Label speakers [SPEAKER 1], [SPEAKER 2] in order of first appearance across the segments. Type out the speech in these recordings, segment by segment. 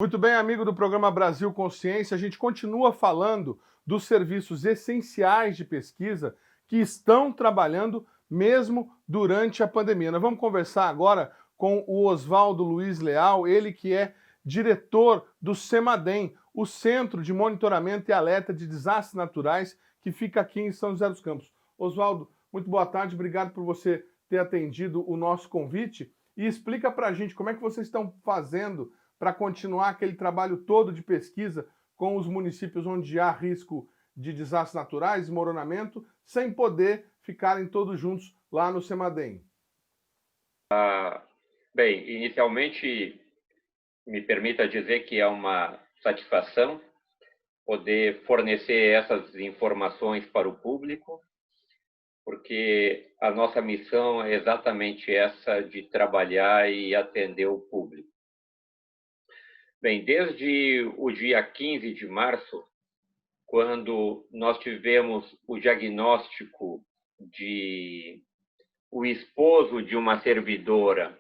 [SPEAKER 1] Muito bem, amigo do programa Brasil Consciência, a gente continua falando dos serviços essenciais de pesquisa que estão trabalhando mesmo durante a pandemia. Nós vamos conversar agora com o Oswaldo Luiz Leal, ele que é diretor do CEMADEM, o Centro de Monitoramento e Alerta de Desastres Naturais, que fica aqui em São José dos Campos. Oswaldo, muito boa tarde, obrigado por você ter atendido o nosso convite e explica para a gente como é que vocês estão fazendo para continuar aquele trabalho todo de pesquisa com os municípios onde há risco de desastres naturais, desmoronamento, sem poder ficarem todos juntos lá no CEMADEM?
[SPEAKER 2] Bem, inicialmente, me permita dizer que é uma satisfação poder fornecer essas informações para o público, porque a nossa missão é exatamente essa de trabalhar e atender o público. Bem, desde o dia 15 de março, quando nós tivemos o diagnóstico de o esposo de uma servidora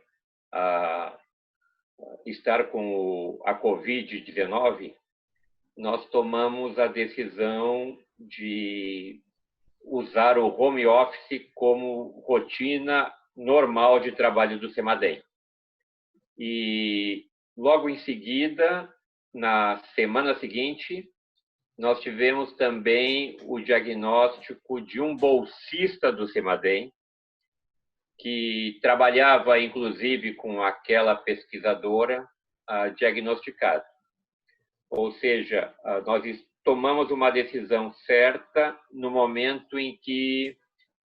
[SPEAKER 2] estar com a Covid-19, nós tomamos a decisão de usar o home office como rotina normal de trabalho do CEMADEM. E logo em seguida, na semana seguinte, nós tivemos também o diagnóstico de um bolsista do CEMADEM, que trabalhava, inclusive, com aquela pesquisadora diagnosticada. Ou seja, nós tomamos uma decisão certa no momento em que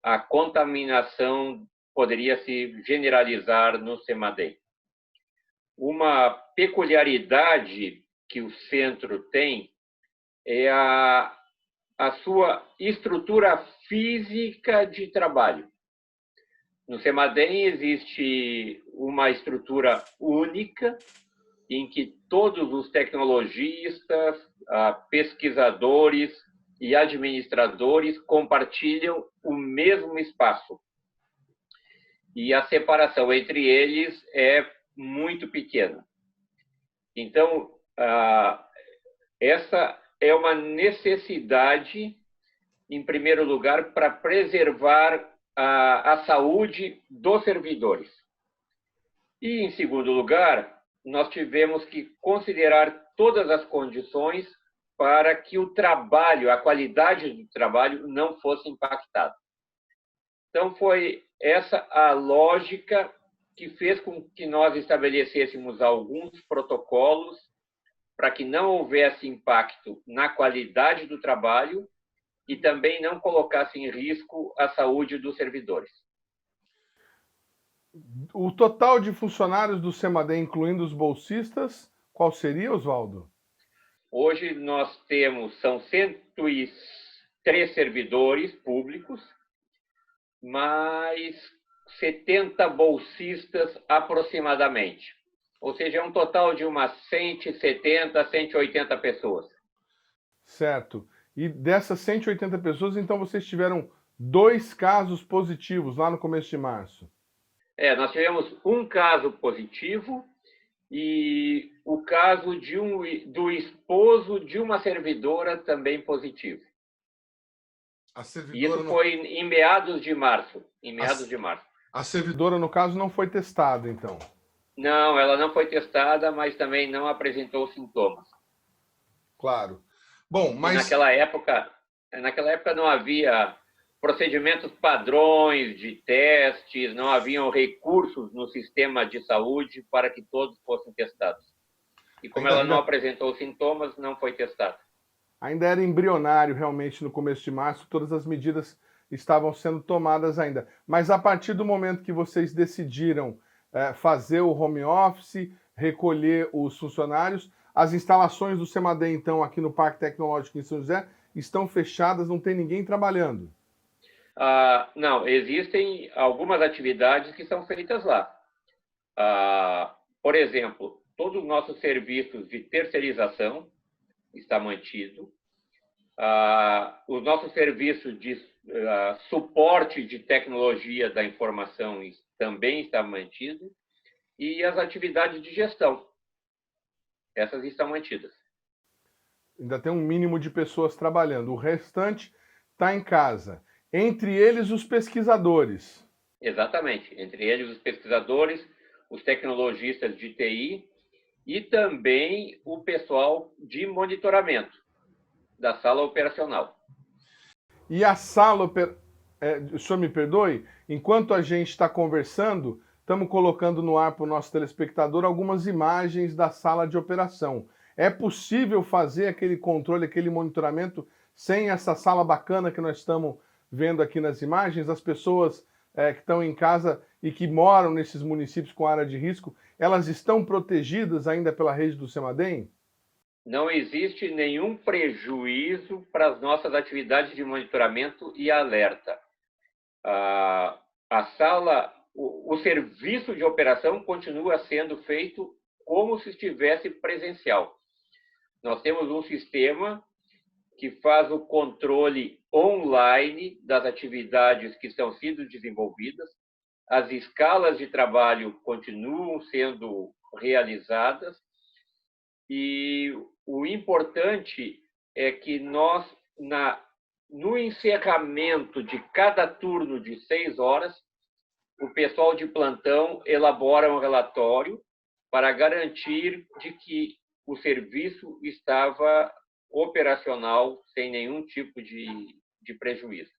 [SPEAKER 2] a contaminação poderia se generalizar no CEMADEM. Uma peculiaridade que o centro tem é a sua estrutura física de trabalho. No CEMADEM existe uma estrutura única em que todos os tecnologistas, pesquisadores e administradores compartilham o mesmo espaço. E a separação entre eles é muito pequena. Então, essa é uma necessidade, em primeiro lugar, para preservar a saúde dos servidores. E, em segundo lugar, nós tivemos que considerar todas as condições para que o trabalho, a qualidade do trabalho não fosse impactada. Então, foi essa a lógica que fez com que nós estabelecêssemos alguns protocolos para que não houvesse impacto na qualidade do trabalho e também não colocasse em risco a saúde dos servidores.
[SPEAKER 1] O total de funcionários do CEMADEM, incluindo os bolsistas, qual seria, Oswaldo?
[SPEAKER 2] Hoje nós são 103 servidores públicos, mais 70 bolsistas aproximadamente. Ou seja, é um total de umas 170, 180 pessoas.
[SPEAKER 1] Certo. E dessas 180 pessoas, então vocês tiveram 2 casos positivos lá no começo de março.
[SPEAKER 2] Nós tivemos um caso positivo e o caso do esposo de uma servidora também positivo. Isso foi em meados de março.
[SPEAKER 1] A servidora, no caso, não foi testada, então?
[SPEAKER 2] Não, ela não foi testada, mas também não apresentou sintomas.
[SPEAKER 1] Claro. Bom, mas...
[SPEAKER 2] naquela época não havia procedimentos padrões de testes, não haviam recursos no sistema de saúde para que todos fossem testados. E como ela não apresentou sintomas, não foi testada.
[SPEAKER 1] Ainda era embrionário, realmente, no começo de março, todas as medidas estavam sendo tomadas ainda. Mas a partir do momento que vocês decidiram fazer o home office, recolher os funcionários, as instalações do CEMADEM, então, aqui no Parque Tecnológico em São José, estão fechadas, não tem ninguém trabalhando?
[SPEAKER 2] Não, existem algumas atividades que são feitas lá. Por exemplo, todos os nossos serviços de terceirização está mantido. Os nossos serviços de suporte de tecnologia da informação também está mantido. E as atividades de gestão. essas estão mantidas.
[SPEAKER 1] Ainda tem um mínimo de pessoas trabalhando, o restante está em casa. Entre eles, os pesquisadores.
[SPEAKER 2] Exatamente. Entre eles, os pesquisadores, os tecnologistas de TI e também o pessoal de monitoramento da sala operacional.
[SPEAKER 1] E a sala, o senhor me perdoe, enquanto a gente está conversando, estamos colocando no ar para o nosso telespectador algumas imagens da sala de operação. É possível fazer aquele controle, aquele monitoramento sem essa sala bacana que nós estamos vendo aqui nas imagens? As pessoas que estão em casa e que moram nesses municípios com área de risco, elas estão protegidas ainda pela rede do CEMADEM?
[SPEAKER 2] Não existe nenhum prejuízo para as nossas atividades de monitoramento e alerta. A sala, o serviço de operação continua sendo feito como se estivesse presencial. Nós temos um sistema que faz o controle online das atividades que estão sendo desenvolvidas, as escalas de trabalho continuam sendo realizadas e o importante é que nós, no encerramento de cada turno de 6 horas, o pessoal de plantão elabora um relatório para garantir de que o serviço estava operacional sem nenhum tipo de prejuízo.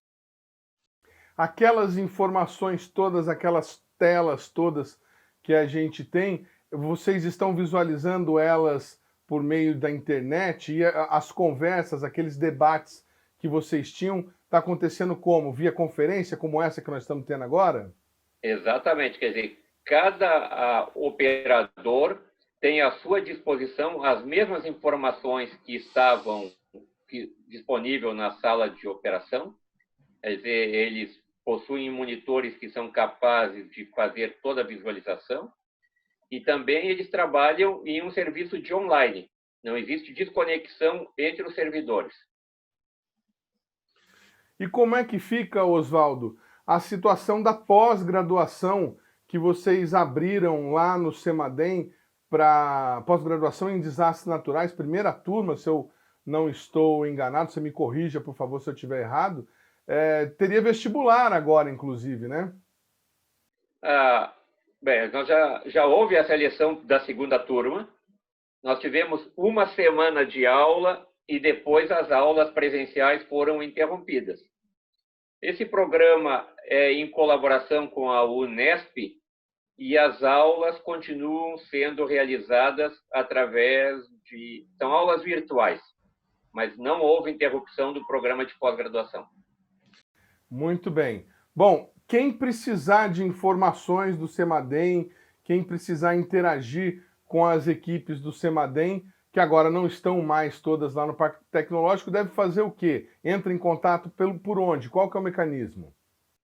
[SPEAKER 1] Aquelas informações todas, aquelas telas todas que a gente tem, vocês estão visualizando elas por meio da internet e as conversas, aqueles debates que vocês tinham, está acontecendo como? Via conferência, como essa que nós estamos tendo agora?
[SPEAKER 2] Exatamente, quer dizer, cada operador tem à sua disposição as mesmas informações que estavam disponíveis na sala de operação, quer dizer, eles possuem monitores que são capazes de fazer toda a visualização e também eles trabalham em um serviço de online, não existe desconexão entre os servidores.
[SPEAKER 1] E como é que fica, Oswaldo, a situação da pós-graduação que vocês abriram lá no CEMADEM para pós-graduação em desastres naturais, primeira turma, se eu não estou enganado, você me corrija, por favor, se eu estiver errado, teria vestibular agora, inclusive, né?
[SPEAKER 2] Bem, nós já houve a seleção da segunda turma, nós tivemos uma semana de aula e depois as aulas presenciais foram interrompidas. Esse programa é em colaboração com a Unesp e as aulas continuam sendo realizadas são aulas virtuais, mas não houve interrupção do programa de pós-graduação.
[SPEAKER 1] Muito bem. Bom, quem precisar de informações do CEMADEM, quem precisar interagir com as equipes do CEMADEM, que agora não estão mais todas lá no Parque Tecnológico, deve fazer o quê? Entra em contato por onde? Qual que é o mecanismo?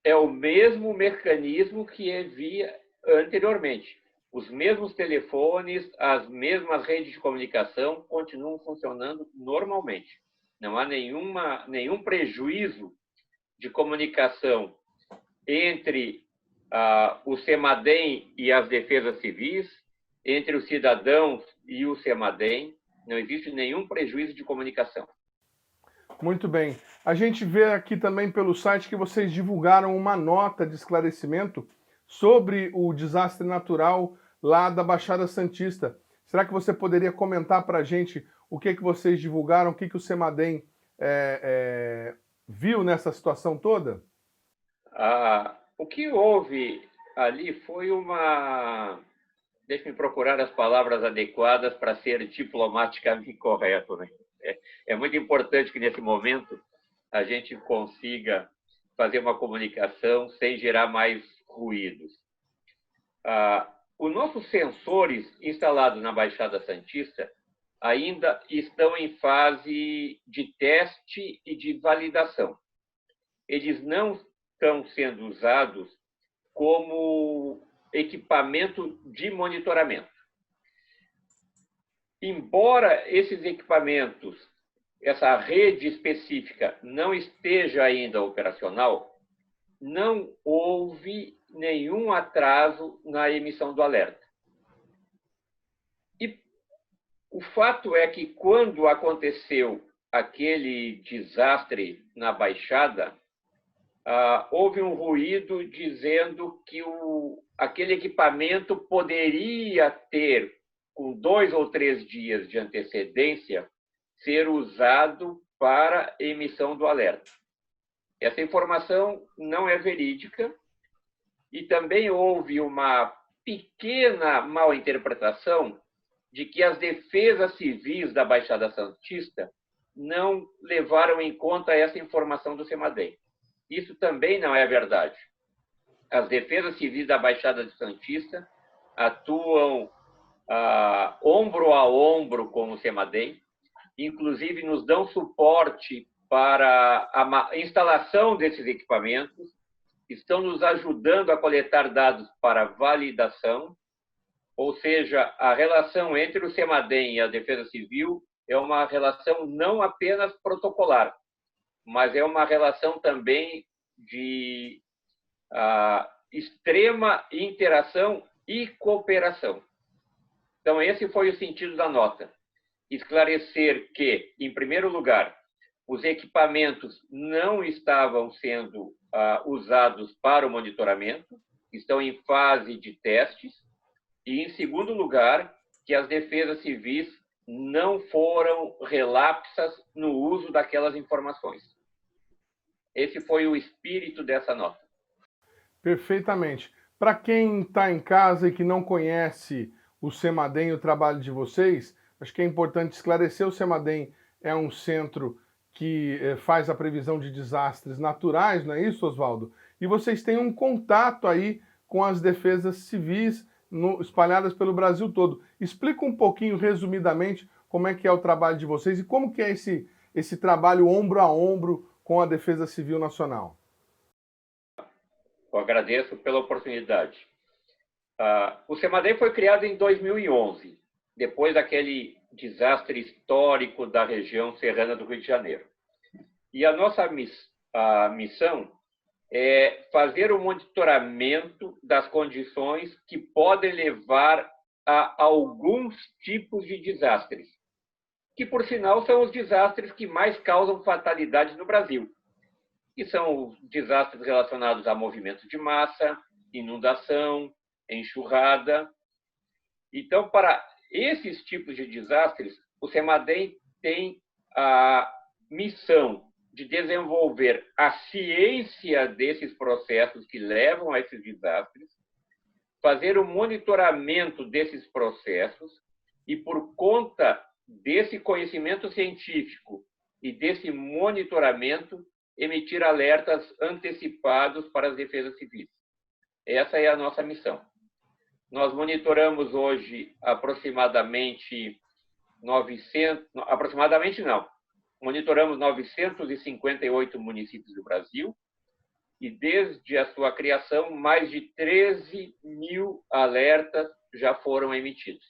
[SPEAKER 2] É o mesmo mecanismo que havia anteriormente. Os mesmos telefones, as mesmas redes de comunicação continuam funcionando normalmente. Não há nenhum prejuízo de comunicação entre o CEMADEM e as defesas civis, entre os cidadãos e o CEMADEM. Não existe nenhum prejuízo de comunicação.
[SPEAKER 1] Muito bem. A gente vê aqui também pelo site que vocês divulgaram uma nota de esclarecimento sobre o desastre natural lá da Baixada Santista. Será que você poderia comentar para a gente o que vocês divulgaram, o que o CEMADEM viu nessa situação toda?
[SPEAKER 2] O que houve ali foi Deixe-me procurar as palavras adequadas para ser diplomaticamente correto, né? É muito importante que, nesse momento, a gente consiga fazer uma comunicação sem gerar mais ruídos. Os nossos sensores instalados na Baixada Santista ainda estão em fase de teste e de validação. Eles não estão sendo usados como equipamento de monitoramento. Embora esses equipamentos, essa rede específica não esteja ainda operacional, não houve nenhum atraso na emissão do alerta. E O fato é que, quando aconteceu aquele desastre na Baixada, houve um ruído dizendo que aquele equipamento poderia ter, com 2 ou 3 dias de antecedência, ser usado para emissão do alerta. Essa informação não é verídica e também houve uma pequena mal-interpretação de que as defesas civis da Baixada Santista não levaram em conta essa informação do CEMADEM. Isso também não é verdade. As defesas civis da Baixada Santista atuam ombro a ombro com o CEMADEM, inclusive nos dão suporte para a instalação desses equipamentos, estão nos ajudando a coletar dados para validação, ou seja, a relação entre o CEMADEM e a Defesa Civil é uma relação não apenas protocolar, mas é uma relação também de extrema interação e cooperação. Então, esse foi o sentido da nota. Esclarecer que, em primeiro lugar, os equipamentos não estavam sendo usados para o monitoramento, estão em fase de testes, e, em segundo lugar, que as defesas civis não foram relapsas no uso daquelas informações. Esse foi o espírito dessa nota.
[SPEAKER 1] Perfeitamente. Para quem está em casa e que não conhece o CEMADEM e o trabalho de vocês, acho que é importante esclarecer: o CEMADEM é um centro que faz a previsão de desastres naturais, não é isso, Oswaldo? E vocês têm um contato aí com as defesas civis espalhadas pelo Brasil todo. Explica um pouquinho, resumidamente, como é que é o trabalho de vocês e como que é esse trabalho ombro a ombro com a Defesa Civil Nacional.
[SPEAKER 2] Eu agradeço pela oportunidade. O CEMADEM foi criado em 2011, depois daquele desastre histórico da região serrana do Rio de Janeiro. E a nossa missão é fazer o monitoramento das condições que podem levar a alguns tipos de desastres, que, por sinal, são os desastres que mais causam fatalidade no Brasil, que são os desastres relacionados a movimentos de massa, inundação, enxurrada. Então, para esses tipos de desastres, o CEMADEM tem a missão de desenvolver a ciência desses processos que levam a esses desastres, fazer o monitoramento desses processos e, por conta desse conhecimento científico e desse monitoramento, emitir alertas antecipados para as defesas civis. Essa é a nossa missão. Nós monitoramos hoje monitoramos 958 municípios do Brasil e, desde a sua criação, mais de 13 mil alertas já foram emitidos.